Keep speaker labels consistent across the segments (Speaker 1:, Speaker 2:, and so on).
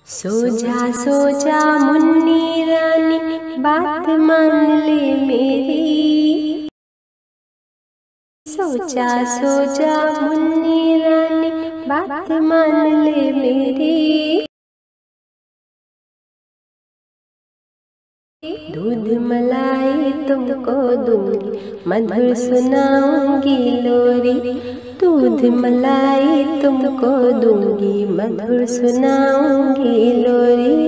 Speaker 1: सो जा मुन्नी रानी, बात मान ले मेरी। सो जा मुन्नी रानी, बात मान ले मेरी। दूध मलाई तुमको दूंगी, मधुर सुनाऊंगी लोरी। दूध मलाई तुमको दूंगी, मधुर सुनाऊंगी लोरी।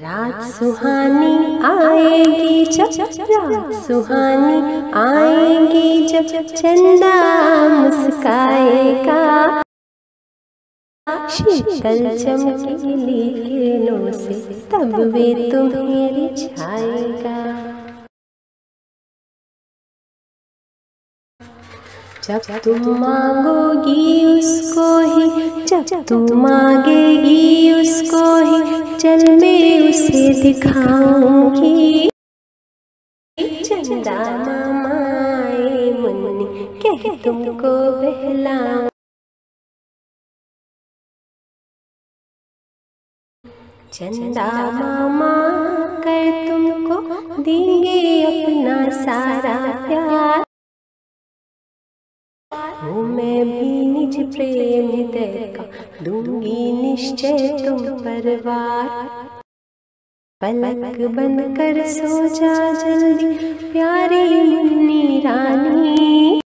Speaker 1: रात सुहानी आएगी जब, रात सुहानी आएगी जब चंदा मुस्काएगा। शीतल चमकीली किरणों से तब वे तुम्हें रिझाएगा। जब तुम मांगोगी उसको ही, जब तुम मांगेगी उसको ही, चल मैं उसे दिखाऊंगी। चंदा मामा आए मुन्नी, कह तुमको बहलाऊं। चंदा मामा कर तुमको देंगे अपना सारा प्यार। वो मैं भी निज प्रेम हृदय का दूंगी निश्चय तुम परवार। पलक बंद कर सो जा जल्दी प्यारी मुन्नी रानी।